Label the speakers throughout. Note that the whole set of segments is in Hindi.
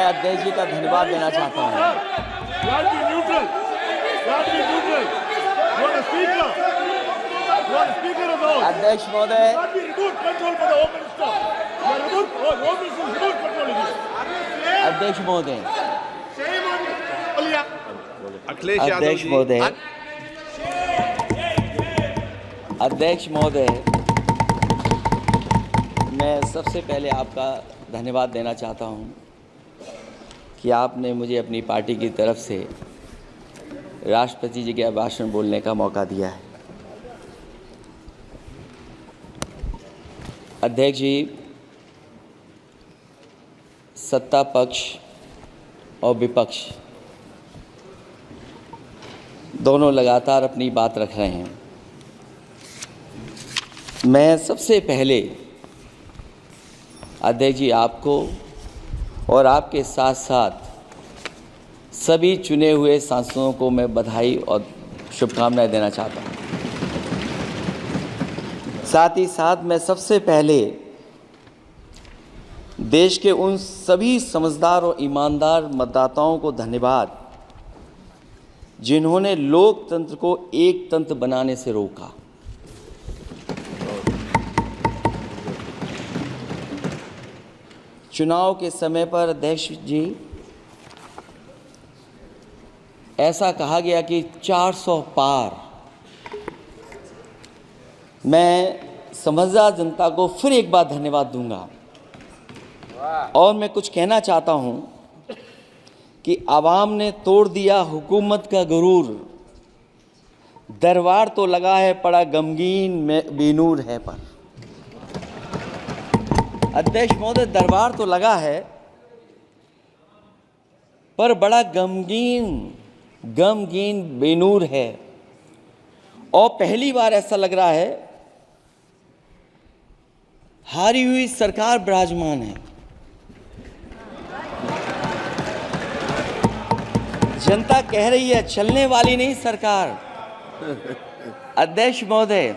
Speaker 1: अध्यक्ष जी का धन्यवाद देना चाहता हूँ। अध्यक्ष महोदय, अध्यक्ष महोदय, अध्यक्ष महोदय, अध्यक्ष महोदय, मैं सबसे पहले आपका धन्यवाद देना चाहता हूँ कि आपने मुझे अपनी पार्टी की तरफ से राष्ट्रपति जी के अभिभाषण बोलने का मौका दिया है। अध्यक्ष जी, सत्ता पक्ष और विपक्ष दोनों लगातार अपनी बात रख रहे हैं। मैं सबसे पहले अध्यक्ष जी आपको और आपके साथ साथ सभी चुने हुए सांसदों को मैं बधाई और शुभकामनाएं देना चाहता हूं। साथ ही साथ मैं सबसे पहले देश के उन सभी समझदार और ईमानदार मतदाताओं को धन्यवाद जिन्होंने लोकतंत्र को एक तंत्र बनाने से रोका। चुनाव के समय पर अध्यक्ष जी ऐसा कहा गया कि 400 पार। मैं समझदार जनता को फिर एक बार धन्यवाद दूंगा और मैं कुछ कहना चाहता हूं कि आवाम ने तोड़ दिया हुकूमत का गुरूर, दरबार तो लगा है पड़ा गमगीन में बेनूर है पर। अध्यक्ष महोदय, दरबार तो लगा है पर बड़ा गमगीन बेनूर है और पहली बार ऐसा लग रहा है हारी हुई सरकार विराजमान है। जनता कह रही है चलने वाली नहीं सरकार। अध्यक्ष महोदय,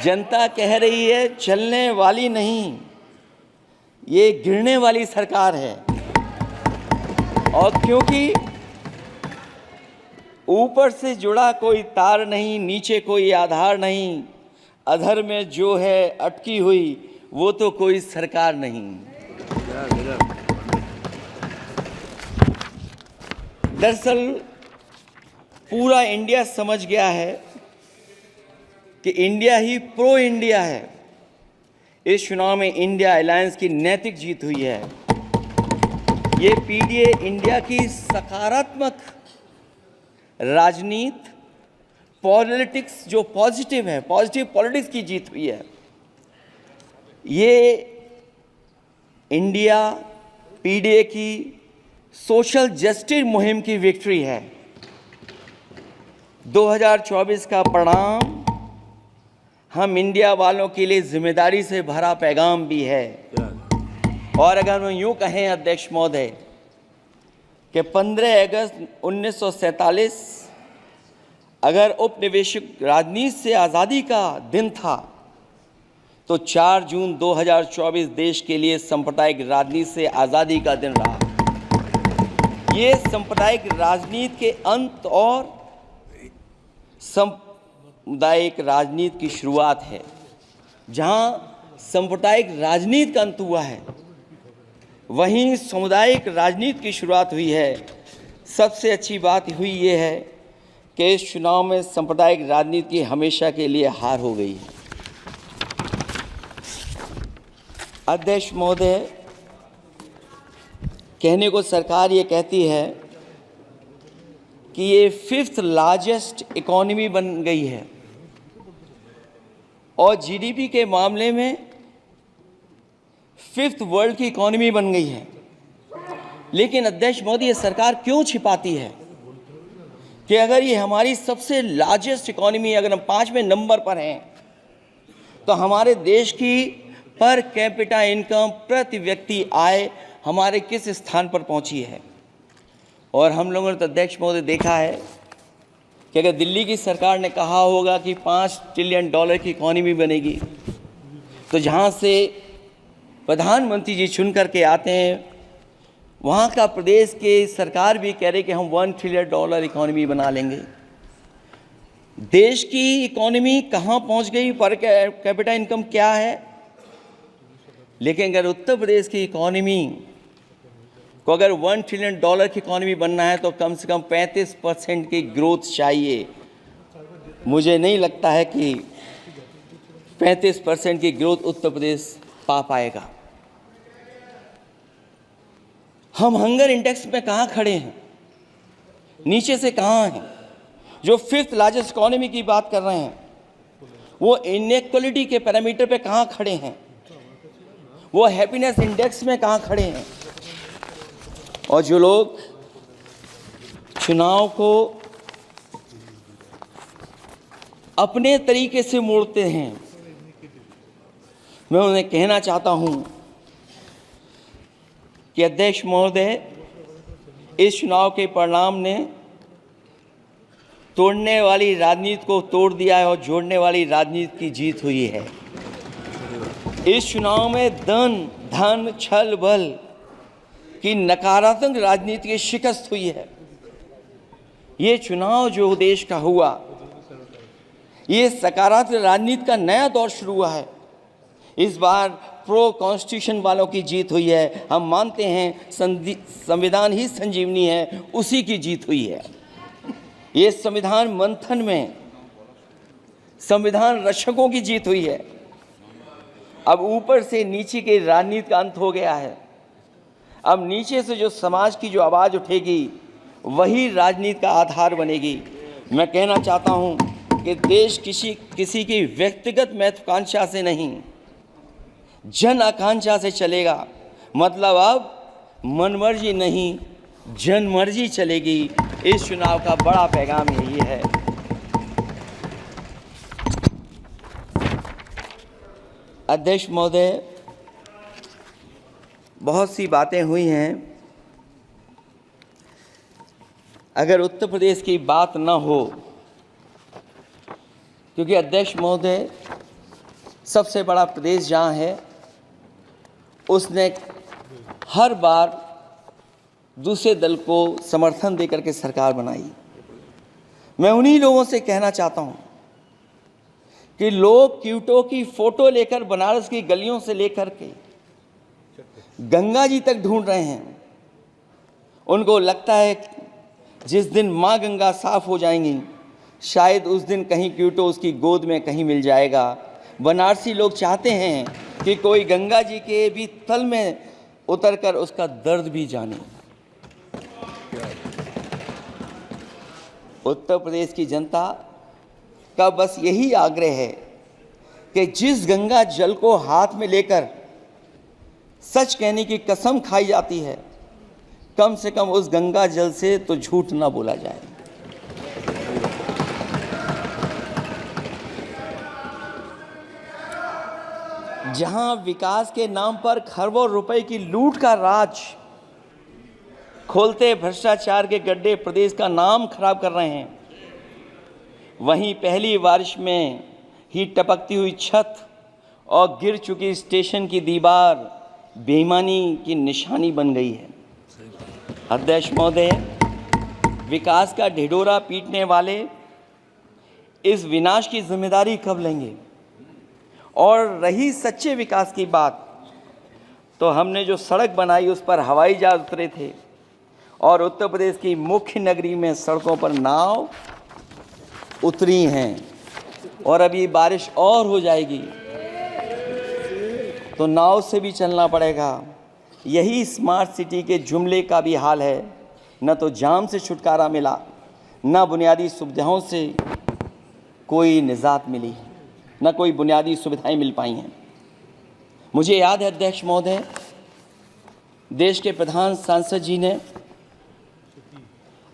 Speaker 1: जनता कह रही है चलने वाली नहीं, ये गिरने वाली सरकार है। और क्योंकि ऊपर से जुड़ा कोई तार नहीं, नीचे कोई आधार नहीं, अधर में जो है अटकी हुई वो तो कोई सरकार नहीं। दरअसल पूरा इंडिया समझ गया है कि इंडिया ही प्रो इंडिया है। इस चुनाव में इंडिया अलायंस की नैतिक जीत हुई है। ये पीडीए इंडिया की सकारात्मक राजनीति, पॉलिटिक्स जो पॉजिटिव है, पॉजिटिव पॉलिटिक्स की जीत हुई है। ये इंडिया पीडीए की सोशल जस्टिस मुहिम की विक्ट्री है। 2024 का परिणाम हम इंडिया वालों के लिए जिम्मेदारी से भरा पैगाम भी है। और अगर हम यूं कहें अध्यक्ष महोदय कि 15 अगस्त 1947 अगर उपनिवेशिक राजनीति से आज़ादी का दिन था तो 4 जून 2024 देश के लिए सांप्रदायिक राजनीति से आज़ादी का दिन रहा। ये सांप्रदायिक राजनीति के अंत और सामुदायिक राजनीति की शुरुआत है। जहां सांप्रदायिक राजनीति का अंत हुआ है वहीं सामुदायिक राजनीति की शुरुआत हुई है। सबसे अच्छी बात हुई ये है कि इस चुनाव में सांप्रदायिक राजनीति की हमेशा के लिए हार हो गई है। अध्यक्ष महोदय, कहने को सरकार ये कहती है कि ये 5th लार्जेस्ट इकोनॉमी बन गई है और जीडीपी के मामले में 5th वर्ल्ड की इकोनॉमी बन गई है। लेकिन अध्यक्ष मोदी, ये सरकार क्यों छिपाती है कि अगर ये हमारी सबसे लार्जेस्ट इकोनॉमी, अगर हम 5वें नंबर पर हैं तो हमारे देश की पर कैपिटा इनकम, प्रति व्यक्ति आय हमारे किस स्थान पर पहुंची है। और हम लोगों ने तो अध्यक्ष महोदय देखा है कि अगर दिल्ली की सरकार ने कहा होगा कि $5 ट्रिलियन की इकोनॉमी बनेगी, तो जहां से प्रधानमंत्री जी चुन करके आते हैं वहाँ का प्रदेश के सरकार भी कह रहे कि हम $1 ट्रिलियन इकोनॉमी बना लेंगे। देश की इकोनॉमी कहाँ पहुँच गई, पर कैपिटा इनकम क्या है, लेकिन अगर उत्तर प्रदेश की इकोनॉमी को अगर $1 ट्रिलियन की इकोनॉमी बनना है तो कम से कम 35% की ग्रोथ चाहिए। मुझे नहीं लगता है कि 35% की ग्रोथ उत्तर प्रदेश पा पाएगा। हम हंगर इंडेक्स में कहाँ खड़े हैं, नीचे से कहाँ हैं। जो 5th लार्जेस्ट इकोनॉमी की बात कर रहे हैं वो इनइक्वालिटी के पैरामीटर पे कहाँ खड़े हैं, वो हैप्पीनेस इंडेक्स में कहाँ खड़े हैं। और जो लोग चुनाव को अपने तरीके से मोड़ते हैं, मैं उन्हें कहना चाहता हूं कि अध्यक्ष महोदय, इस चुनाव के परिणाम ने तोड़ने वाली राजनीति को तोड़ दिया है और जोड़ने वाली राजनीति की जीत हुई है। इस चुनाव में धन छल बल की नकारात्मक राजनीति की शिकस्त हुई है। ये चुनाव जो देश का हुआ, ये सकारात्मक राजनीति का नया दौर शुरू हुआ है। इस बार प्रो कॉन्स्टिट्यूशन वालों की जीत हुई है। हम मानते हैं संविधान ही संजीवनी है, उसी की जीत हुई है। ये संविधान मंथन में संविधान रक्षकों की जीत हुई है। अब ऊपर से नीचे की राजनीति का अंत हो गया है। अब नीचे से जो समाज की जो आवाज़ उठेगी वही राजनीति का आधार बनेगी। मैं कहना चाहता हूं कि देश किसी की व्यक्तिगत महत्वाकांक्षा से नहीं, जन आकांक्षा से चलेगा। मतलब अब मनमर्जी नहीं, जनमर्जी चलेगी। इस चुनाव का बड़ा पैगाम यही है। अध्यक्ष महोदय, बहुत सी बातें हुई हैं। अगर उत्तर प्रदेश की बात न हो, क्योंकि अध्यक्ष महोदय सबसे बड़ा प्रदेश जहाँ है, उसने हर बार दूसरे दल को समर्थन देकर के सरकार बनाई। मैं उन्हीं लोगों से कहना चाहता हूँ कि लोग क्यूटो की फोटो लेकर बनारस की गलियों से लेकर के गंगा जी तक ढूंढ रहे हैं। उनको लगता है जिस दिन माँ गंगा साफ हो जाएंगी, शायद उस दिन कहीं क्यूटो उसकी गोद में कहीं मिल जाएगा। बनारसी लोग चाहते हैं कि कोई गंगा जी के भी तल में उतरकर उसका दर्द भी जाने। उत्तर प्रदेश की जनता का बस यही आग्रह है कि जिस गंगा जल को हाथ में लेकर सच कहने की कसम खाई जाती है, कम से कम उस गंगा जल से तो झूठ ना बोला जाए। जहां विकास के नाम पर खरबों रुपए की लूट का राज खोलते भ्रष्टाचार के गड्ढे प्रदेश का नाम खराब कर रहे हैं, वहीं पहली बारिश में ही टपकती हुई छत और गिर चुकी स्टेशन की दीवार बेईमानी की निशानी बन गई है। अध्यक्ष महोदय, विकास का ढिढोरा पीटने वाले इस विनाश की जिम्मेदारी कब लेंगे? और रही सच्चे विकास की बात, तो हमने जो सड़क बनाई उस पर हवाई जहाज उतरे थे और उत्तर प्रदेश की मुख्य नगरी में सड़कों पर नाव उतरी हैं। और अभी बारिश और हो जाएगी तो नाव से भी चलना पड़ेगा। यही स्मार्ट सिटी के जुमले का भी हाल है। न तो जाम से छुटकारा मिला, न बुनियादी सुविधाओं से कोई निजात मिली, न कोई बुनियादी सुविधाएं मिल पाई हैं। मुझे याद है अध्यक्ष महोदय, देश के प्रधान सांसद जी ने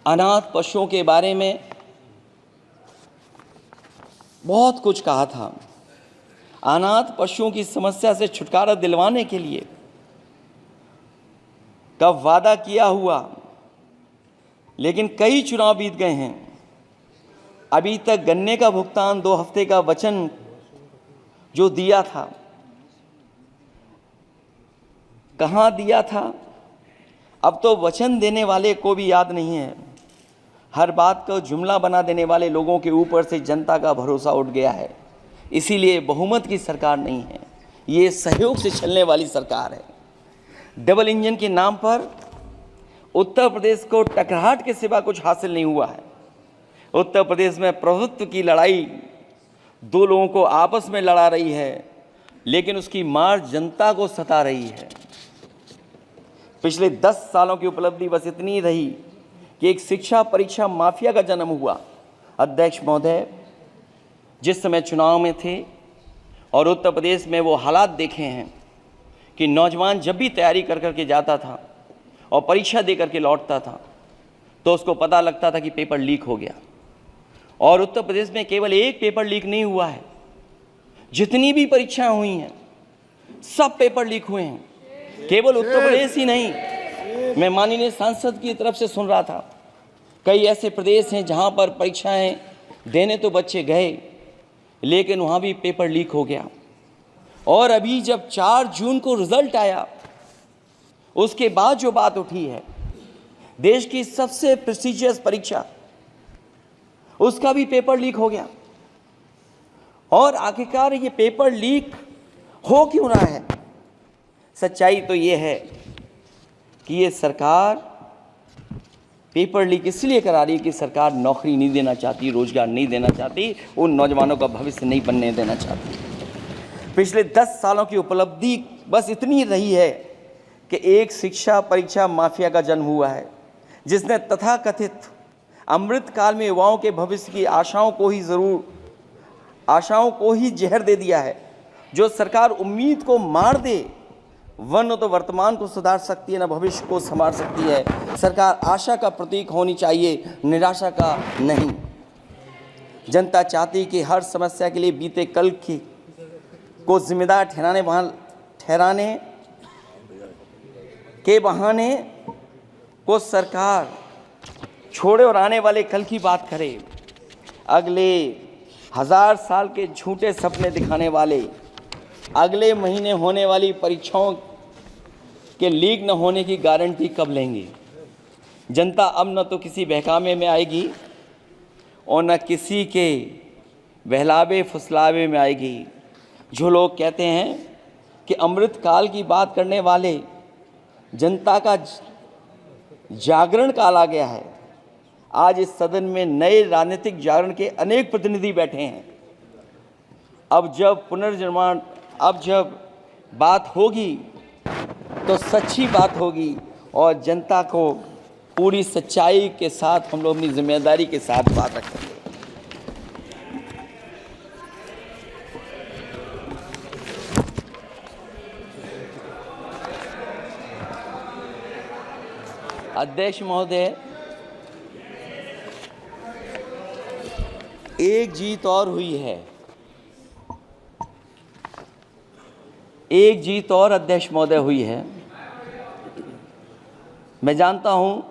Speaker 1: अनाथ पशुओं के बारे में बहुत कुछ कहा था। अनाथ पशुओं की समस्या से छुटकारा दिलवाने के लिए कब वादा किया हुआ, लेकिन कई चुनाव बीत गए हैं, अभी तक गन्ने का भुगतान 2 हफ्ते का वचन जो दिया था, कहाँ दिया था? अब तो वचन देने वाले को भी याद नहीं है, हर बात को जुमला बना देने वाले लोगों के ऊपर से जनता का भरोसा उठ गया है। इसीलिए बहुमत की सरकार नहीं है, ये सहयोग से चलने वाली सरकार है। डबल इंजन के नाम पर उत्तर प्रदेश को टकराहट के सिवा कुछ हासिल नहीं हुआ है। उत्तर प्रदेश में प्रभुत्व की लड़ाई दो लोगों को आपस में लड़ा रही है, लेकिन उसकी मार जनता को सता रही है। पिछले 10 सालों की उपलब्धि बस इतनी रही कि एक शिक्षा परीक्षा माफिया का जन्म हुआ। अध्यक्ष महोदय, जिस समय चुनाव में थे और उत्तर प्रदेश में वो हालात देखे हैं कि नौजवान जब भी तैयारी कर कर के जाता था और परीक्षा दे करके लौटता था तो उसको पता लगता था कि पेपर लीक हो गया। और उत्तर प्रदेश में केवल एक पेपर लीक नहीं हुआ है, जितनी भी परीक्षाएं हुई हैं सब पेपर लीक हुए हैं। केवल उत्तर प्रदेश ही नहीं, मैं माननीय सांसद की तरफ से सुन रहा था, कई ऐसे प्रदेश हैं जहां पर परीक्षाएं देने तो बच्चे गए लेकिन वहां भी पेपर लीक हो गया। और अभी जब 4 जून को रिजल्ट आया, उसके बाद जो बात उठी है, देश की सबसे प्रेस्टिजियस परीक्षा, उसका भी पेपर लीक हो गया। और आखिरकार ये पेपर लीक हो क्यों रहा है? सच्चाई तो ये है कि ये सरकार पेपर लीक इसलिए करा रही है कि सरकार नौकरी नहीं देना चाहती, रोजगार नहीं देना चाहती, उन नौजवानों का भविष्य नहीं बनने देना चाहती। पिछले 10 सालों की उपलब्धि बस इतनी रही है कि एक शिक्षा परीक्षा माफिया का जन्म हुआ है, जिसने तथाकथित अमृत काल में युवाओं के भविष्य की आशाओं को ही जहर दे दिया है। जो सरकार उम्मीद को मार दे, वह न तो वर्तमान को सुधार सकती है न भविष्य को संवार सकती है। सरकार आशा का प्रतीक होनी चाहिए, निराशा का नहीं। जनता चाहती कि हर समस्या के लिए बीते कल को जिम्मेदार ठहराने के बहाने को सरकार छोड़े और आने वाले कल की बात करे। अगले 1000 साल के झूठे सपने दिखाने वाले अगले महीने होने वाली परीक्षाओं के लीक न होने की गारंटी कब लेंगे? जनता अब न तो किसी बहकावे में आएगी और न किसी के बहलावे फुसलावे में आएगी। जो लोग कहते हैं कि अमृत काल की बात करने वाले जनता का जागरण काल आ गया है, आज इस सदन में नए राजनीतिक जागरण के अनेक प्रतिनिधि बैठे हैं। अब जब बात होगी तो सच्ची बात होगी और जनता को पूरी सच्चाई के साथ हम लोग अपनी जिम्मेदारी के साथ बात रखेंगे। अध्यक्ष महोदय, एक जीत और हुई है, एक जीत और अध्यक्ष महोदय हुई है। मैं जानता हूं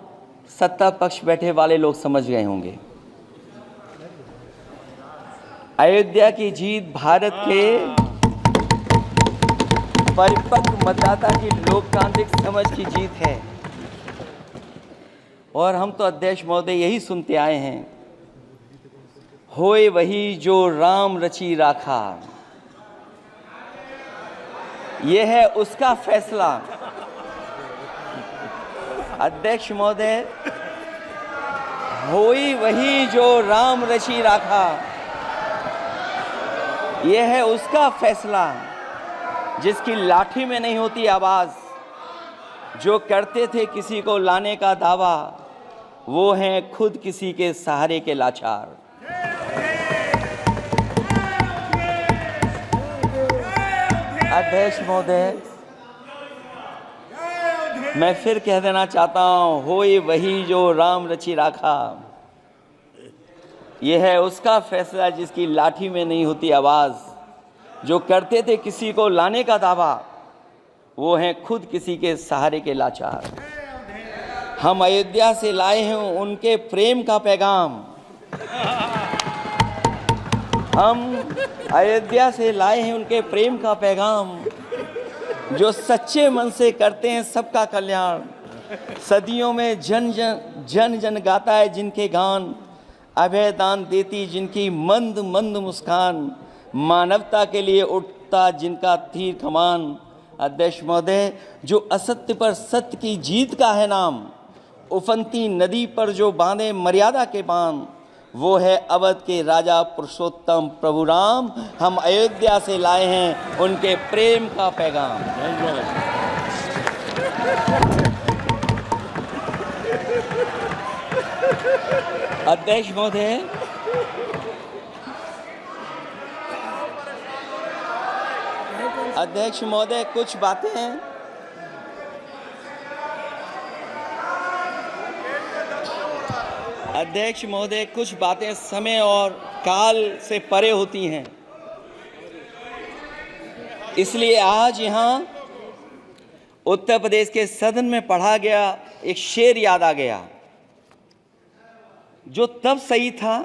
Speaker 1: सत्ता पक्ष बैठे वाले लोग समझ गए होंगे। अयोध्या की जीत भारत के परिपक्व मतदाता की लोकतांत्रिक समझ की जीत है। और हम तो अध्यक्ष महोदय यही सुनते आए हैं, होए वही जो राम रची राखा, यह है उसका फैसला। अध्यक्ष महोदय, होई वही जो राम रची राखा, यह है उसका फैसला, जिसकी लाठी में नहीं होती आवाज। जो करते थे किसी को लाने का दावा, वो हैं खुद किसी के सहारे के लाचार। अध्यक्ष महोदय, मैं फिर कह देना चाहता हूं, होए वही जो राम रची राखा, यह है उसका फैसला, जिसकी लाठी में नहीं होती आवाज। जो करते थे किसी को लाने का दावा, वो हैं खुद किसी के सहारे के लाचार। हम अयोध्या से लाए हैं उनके प्रेम का पैगाम, हम अयोध्या से लाए हैं उनके प्रेम का पैगाम। जो सच्चे मन से करते हैं सबका कल्याण, सदियों में जन जन गाता है जिनके गान, अभय दान देती जिनकी मंद मंद मुस्कान, मानवता के लिए उठता जिनका तीर कमान। अध्यक्ष महोदय, जो असत्य पर सत्य की जीत का है नाम, उफनती नदी पर जो बांधे मर्यादा के बांध, वो है अवध के राजा पुरुषोत्तम प्रभु राम। हम अयोध्या से लाए हैं उनके प्रेम का पैगाम। अध्यक्ष महोदय, कुछ बातें हैं। अध्यक्ष महोदय, कुछ बातें समय और काल से परे होती हैं, इसलिए आज यहाँ उत्तर प्रदेश के सदन में पढ़ा गया एक शेर याद आ गया, जो तब सही था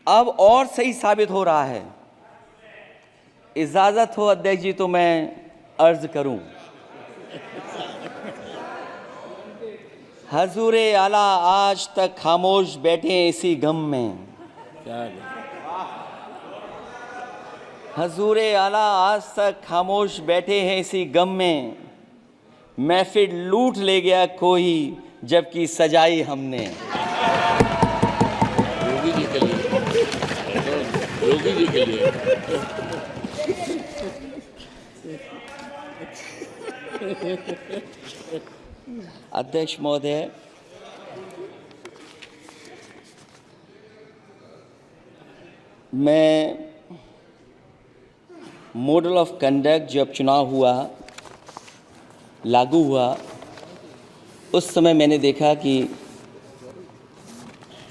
Speaker 1: अब और सही साबित हो रहा है। इजाजत हो अध्यक्ष जी तो मैं अर्ज करूं। हजूरे आला आज तक खामोश बैठे इसी गम में, हजूरे आला आज तक खामोश बैठे हैं इसी गम में, महफिल लूट ले गया कोई जबकि सजाई हमने।
Speaker 2: योगी जी के लिए, योगी जी के लिए।
Speaker 1: अध्यक्ष महोदय, मैं मॉडल ऑफ कंडक्ट जब चुनाव हुआ, लागू हुआ, उस समय मैंने देखा कि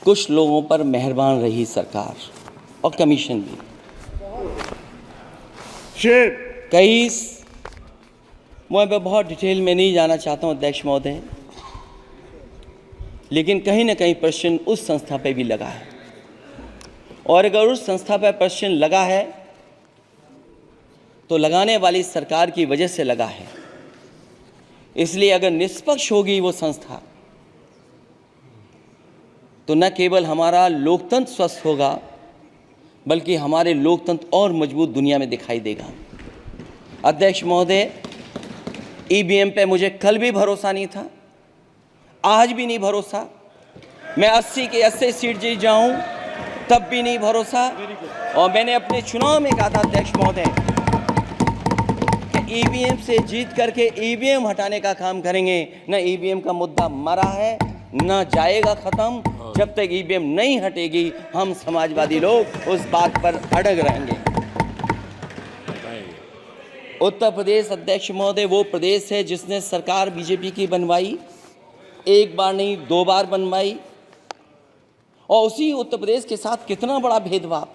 Speaker 1: कुछ लोगों पर मेहरबान रही सरकार और कमीशन भी। कई, मैं बहुत डिटेल में नहीं जाना चाहता हूं अध्यक्ष महोदय, लेकिन कहीं ना कहीं प्रश्न उस संस्था पे भी लगा है, और अगर उस संस्था पर प्रश्न लगा है तो लगाने वाली सरकार की वजह से लगा है। इसलिए अगर निष्पक्ष होगी वो संस्था तो न केवल हमारा लोकतंत्र स्वस्थ होगा, बल्कि हमारे लोकतंत्र और मजबूत दुनिया में दिखाई देगा। अध्यक्ष महोदय, ईवीएम पे मुझे कल भी भरोसा नहीं था, आज भी नहीं भरोसा। मैं 80 के 80 सीट जीत जाऊं तब भी नहीं भरोसा। और मैंने अपने चुनाव में कहा था अध्यक्ष महोदय कि ईवीएम से जीत करके ईवीएम हटाने का काम करेंगे। न ईवीएम का मुद्दा मरा है, न जाएगा खत्म। जब तक ईवीएम नहीं हटेगी हम समाजवादी लोग उस बात पर अड़ग रहेंगे। उत्तर प्रदेश अध्यक्ष महोदय वो प्रदेश है जिसने सरकार बीजेपी की बनवाई, एक बार नहीं 2 बार बनवाई, और उसी उत्तर प्रदेश के साथ कितना बड़ा भेदभाव,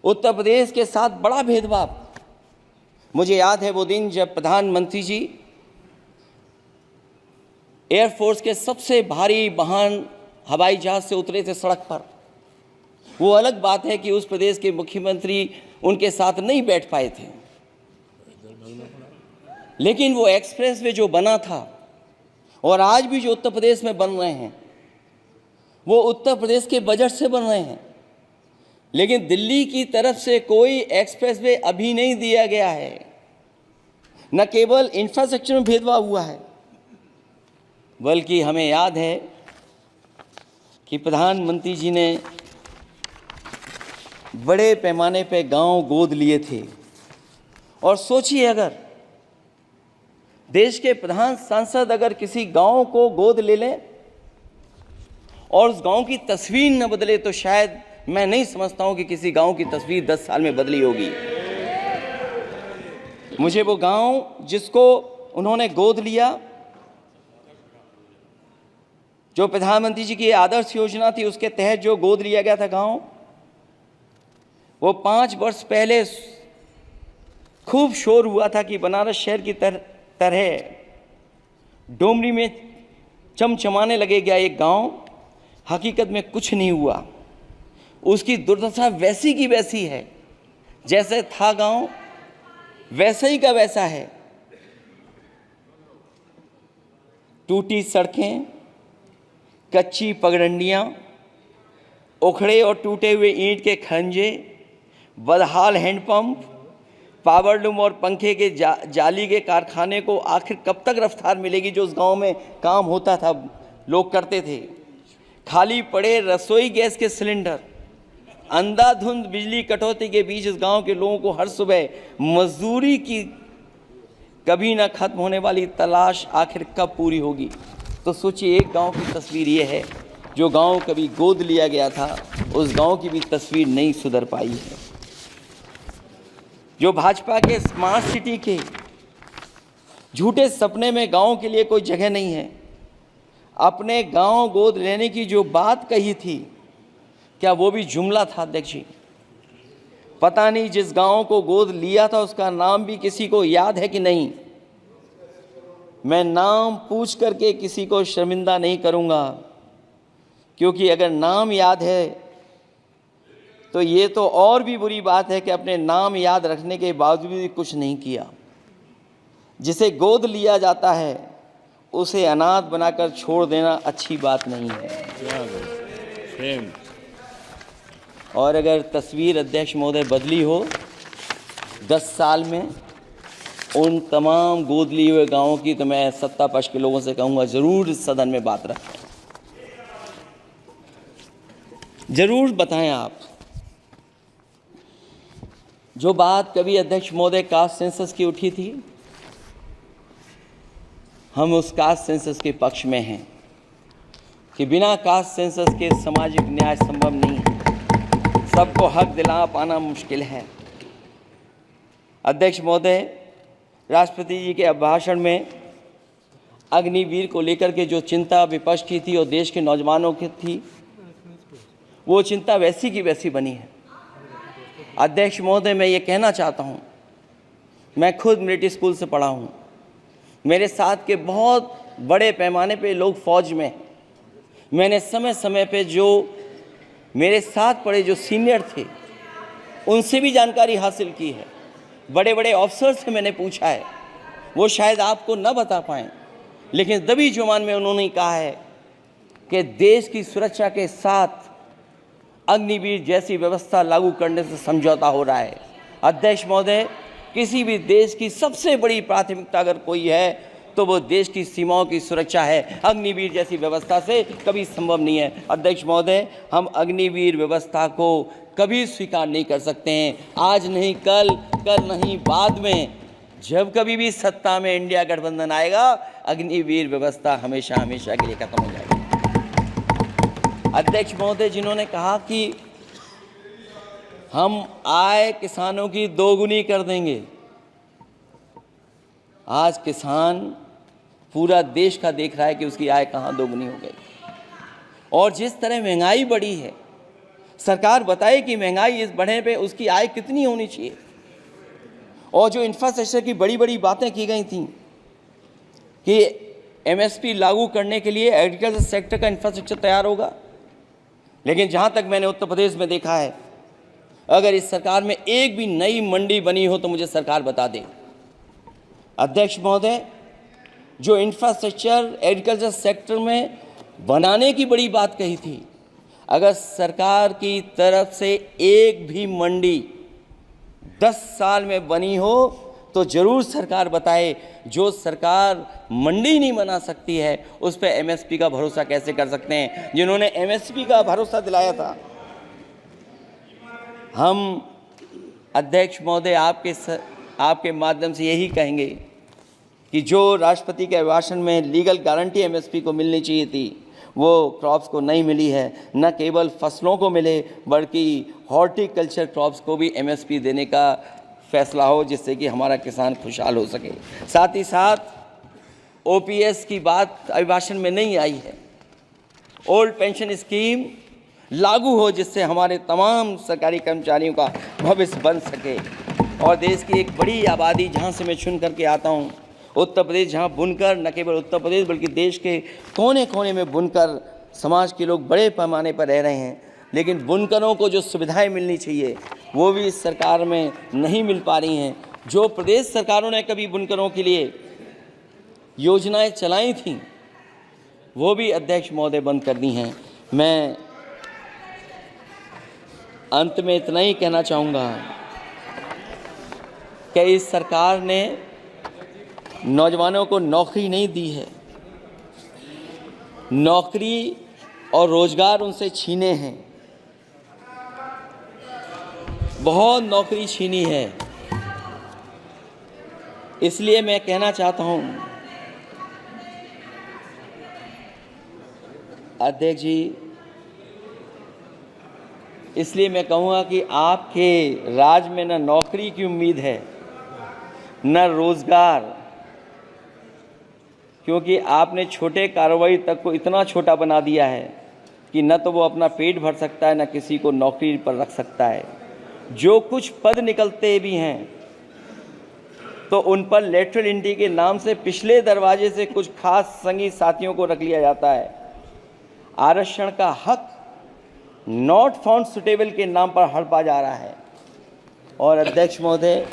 Speaker 1: उत्तर प्रदेश के साथ बड़ा भेदभाव। मुझे याद है वो दिन जब प्रधानमंत्री जी एयरफोर्स के सबसे भारी वाहन हवाई जहाज से उतरे थे सड़क पर। वो अलग बात है कि उस प्रदेश के मुख्यमंत्री उनके साथ नहीं बैठ पाए थे, लेकिन वो एक्सप्रेसवे जो बना था और आज भी जो उत्तर प्रदेश में बन रहे हैं वो उत्तर प्रदेश के बजट से बन रहे हैं। लेकिन दिल्ली की तरफ से कोई एक्सप्रेसवे अभी नहीं दिया गया है। न केवल इंफ्रास्ट्रक्चर में भेदभाव हुआ है, बल्कि हमें याद है कि प्रधानमंत्री जी ने बड़े पैमाने पे गांव गोद लिए थे। और सोचिए, अगर देश के प्रधान सांसद अगर किसी गांव को गोद ले लें और उस गांव की तस्वीर न बदले, तो शायद मैं नहीं समझता हूं कि किसी गांव की तस्वीर 10 साल में बदली होगी। मुझे वो गांव जिसको उन्होंने गोद लिया, जो प्रधानमंत्री जी की आदर्श योजना थी उसके तहत जो गोद लिया गया था गांव, वो 5 वर्ष पहले खूब शोर हुआ था कि बनारस शहर की तरह डोमरी में चमचमाने लगेगा एक गांव। हकीकत में कुछ नहीं हुआ। उसकी दुर्दशा वैसी की वैसी है, जैसे था गांव वैसा ही का वैसा है। टूटी सड़कें, कच्ची पगडंडियाँ, उखड़े और टूटे हुए ईंट के खंजे, बदहाल हैंडपंप, पावरलूम और पंखे के जाली के कारखाने को आखिर कब तक रफ्तार मिलेगी जो उस गांव में काम होता था, लोग करते थे। खाली पड़े रसोई गैस के सिलेंडर, अंधाधुंध बिजली कटौती के बीच इस गांव के लोगों को हर सुबह मजदूरी की कभी ना खत्म होने वाली तलाश आखिर कब पूरी होगी। तो सोचिए, एक गांव की तस्वीर ये है, जो गांव कभी गोद लिया गया था उस गांव की भी तस्वीर नहीं सुधर पाई है। जो भाजपा के स्मार्ट सिटी के झूठे सपने में गांव के लिए कोई जगह नहीं है। अपने गांव गोद लेने की जो बात कही थी, क्या वो भी जुमला था अध्यक्ष जी? पता नहीं जिस गांव को गोद लिया था उसका नाम भी किसी को याद है कि नहीं। मैं नाम पूछ करके किसी को शर्मिंदा नहीं करूंगा, क्योंकि अगर नाम याद है तो ये तो और भी बुरी बात है कि अपने नाम याद रखने के बावजूद भी कुछ नहीं किया। जिसे गोद लिया जाता है उसे अनाथ बनाकर छोड़ देना अच्छी बात नहीं है। और अगर तस्वीर अध्यक्ष महोदय बदली हो 10 साल में उन तमाम गोद लिए हुए गांवों की, तो मैं सत्ता पक्ष के लोगों से कहूंगा जरूर इस सदन में बात रखें, जरूर बताएं आप। जो बात कभी अध्यक्ष महोदय कास्ट सेंसस की उठी थी, हम उस कास्ट सेंसस के पक्ष में हैं कि बिना कास्ट सेंसस के सामाजिक न्याय संभव नहीं है, सबको हक दिला पाना मुश्किल है। अध्यक्ष महोदय, राष्ट्रपति जी के अभिभाषण में अग्निवीर को लेकर के जो चिंता विपक्ष की थी और देश के नौजवानों की थी, वो चिंता वैसी की वैसी बनी है। अध्यक्ष महोदय, मैं ये कहना चाहता हूँ, मैं खुद मिलिट्री स्कूल से पढ़ा हूँ, मेरे साथ के बहुत बड़े पैमाने पे लोग फौज में, मैंने समय समय पे जो मेरे साथ पढ़े जो सीनियर थे उनसे भी जानकारी हासिल की है, बड़े बड़े ऑफिसर से मैंने पूछा है, वो शायद आपको न बता पाएँ, लेकिन दबी जुबान में उन्होंने कहा है कि देश की सुरक्षा के साथ अग्निवीर जैसी व्यवस्था लागू करने से समझौता हो रहा है। अध्यक्ष महोदय, किसी भी देश की सबसे बड़ी प्राथमिकता अगर कोई है तो वो देश की सीमाओं की सुरक्षा है। अग्निवीर जैसी व्यवस्था से कभी संभव नहीं है। अध्यक्ष महोदय, हम अग्निवीर व्यवस्था को कभी स्वीकार नहीं कर सकते हैं। आज नहीं कल, कल नहीं बाद में, जब कभी भी सत्ता में इंडिया गठबंधन आएगा, अग्निवीर व्यवस्था हमेशा हमेशा के लिए खत्म हो जाएगी। अध्यक्ष महोदय, जिन्होंने कहा कि हम आय किसानों की दोगुनी कर देंगे, आज किसान पूरा देश का देख रहा है कि उसकी आय कहाँ दोगुनी हो गई। और जिस तरह महंगाई बढ़ी है, सरकार बताए कि महंगाई इस बढ़ने पे उसकी आय कितनी होनी चाहिए। और जो इंफ्रास्ट्रक्चर की बड़ी बड़ी बातें की गई थी कि एमएसपी लागू करने के लिए एग्रीकल्चर सेक्टर का इंफ्रास्ट्रक्चर तैयार होगा, लेकिन जहाँ तक मैंने उत्तर प्रदेश में देखा है, अगर इस सरकार में एक भी नई मंडी बनी हो तो मुझे सरकार बता दे। अध्यक्ष महोदय, जो इंफ्रास्ट्रक्चर एग्रीकल्चर सेक्टर में बनाने की बड़ी बात कही थी, अगर सरकार की तरफ से एक भी मंडी 10 साल में बनी हो तो जरूर सरकार बताए। जो सरकार मंडी नहीं बना सकती है उस पर एमएसपी का भरोसा कैसे कर सकते हैं, जिन्होंने एमएसपी का भरोसा दिलाया था। हम अध्यक्ष महोदय आपके माध्यम से यही कहेंगे कि जो राष्ट्रपति के अभिभाषण में लीगल गारंटी एमएसपी को मिलनी चाहिए थी, वो क्रॉप्स को नहीं मिली है। न केवल फसलों को मिले बल्कि हॉर्टिकल्चर क्रॉप्स को भी एमएसपी देने का फैसला हो, जिससे कि हमारा किसान खुशहाल हो सके। साथ ही साथ ओपीएस की बात अभिभाषण में नहीं आई है। ओल्ड पेंशन स्कीम लागू हो, जिससे हमारे तमाम सरकारी कर्मचारियों का भविष्य बन सके। और देश की एक बड़ी आबादी, जहाँ से मैं चुन करके आता हूँ, उत्तर प्रदेश, जहाँ बुनकर, न केवल उत्तर प्रदेश बल्कि देश के कोने कोने में बुनकर समाज के लोग बड़े पैमाने पर रह रहे हैं, लेकिन बुनकरों को जो सुविधाएं मिलनी चाहिए वो भी इस सरकार में नहीं मिल पा रही हैं। जो प्रदेश सरकारों ने कभी बुनकरों के लिए योजनाएं चलाई थीं, वो भी अध्यक्ष महोदय बंद कर दी हैं। मैं अंत में इतना ही कहना चाहूँगा कि इस सरकार ने नौजवानों को नौकरी नहीं दी है, नौकरी और रोजगार उनसे छीने हैं, बहुत नौकरी छीनी है। इसलिए मैं कहना चाहता हूं अध्यक्ष जी, इसलिए मैं कहूँगा कि आपके राज में न नौकरी की उम्मीद है न रोजगार, क्योंकि आपने छोटे कारोबारी तक को इतना छोटा बना दिया है कि न तो वो अपना पेट भर सकता है न किसी को नौकरी पर रख सकता है। जो कुछ पद निकलते भी हैं तो उन पर लेटरल एंट्री के नाम से पिछले दरवाजे से कुछ खास संगी साथियों को रख लिया जाता है। आरक्षण का हक नॉट फाउंड सुटेबल के नाम पर हड़पा जा रहा है। और अध्यक्ष महोदय,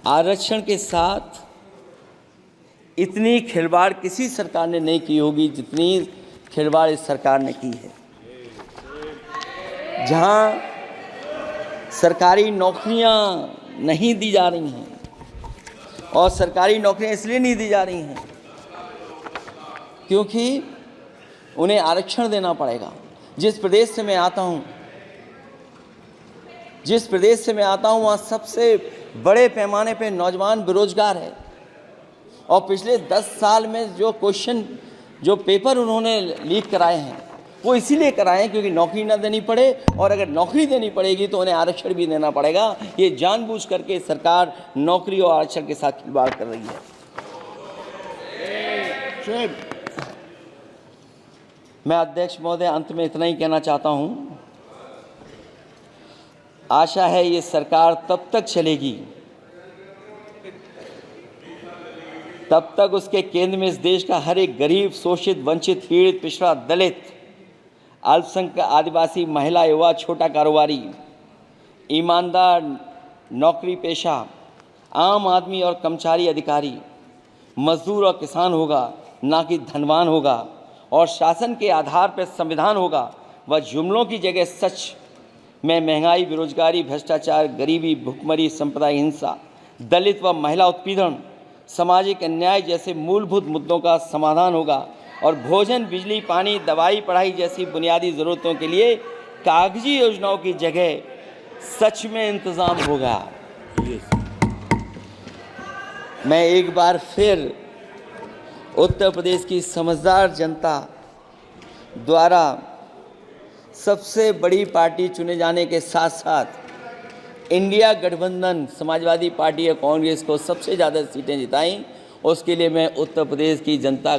Speaker 1: आरक्षण के साथ इतनी खिलवाड़ किसी सरकार ने नहीं की होगी जितनी खिलवाड़ इस सरकार ने की है। जहां सरकारी नौकरियां नहीं दी जा रही हैं, और सरकारी नौकरियां इसलिए नहीं दी जा रही हैं क्योंकि उन्हें आरक्षण देना पड़ेगा। जिस प्रदेश से मैं आता हूं वहाँ सबसे बड़े पैमाने पे नौजवान बेरोजगार है। और पिछले 10 साल में जो पेपर उन्होंने लीक कराए हैं वो इसीलिए कराए हैं क्योंकि नौकरी ना देनी पड़े, और अगर नौकरी देनी पड़ेगी तो उन्हें आरक्षण भी देना पड़ेगा। ये जानबूझ करके सरकार नौकरी और आरक्षण के साथ खिलवाड़ कर रही है। मैं अध्यक्ष महोदय अंत में इतना ही कहना चाहता हूं, आशा है ये सरकार तब तक चलेगी तब तक उसके केंद्र में इस देश का हर एक गरीब, शोषित, वंचित, पीड़ित, पिछड़ा, दलित, अल्पसंख्यक, आदिवासी, महिला, युवा, छोटा कारोबारी, ईमानदार, नौकरी पेशा, आम आदमी और कर्मचारी, अधिकारी, मजदूर और किसान होगा, ना कि धनवान होगा। और शासन के आधार पर संविधान होगा। वह जुमलों की जगह सच में महंगाई, बेरोजगारी, भ्रष्टाचार, गरीबी, भुखमरी, सांप्रदायिक हिंसा, दलित व महिला उत्पीड़न, सामाजिक अन्याय जैसे मूलभूत मुद्दों का समाधान होगा। और भोजन, बिजली, पानी, दवाई, पढ़ाई जैसी बुनियादी ज़रूरतों के लिए कागजी योजनाओं की जगह सच में इंतज़ाम होगा। मैं एक बार फिर उत्तर प्रदेश की समझदार जनता द्वारा सबसे बड़ी पार्टी चुने जाने के साथ साथ इंडिया गठबंधन समाजवादी पार्टी और कांग्रेस को सबसे ज़्यादा सीटें जिताई, उसके लिए मैं उत्तर प्रदेश की जनता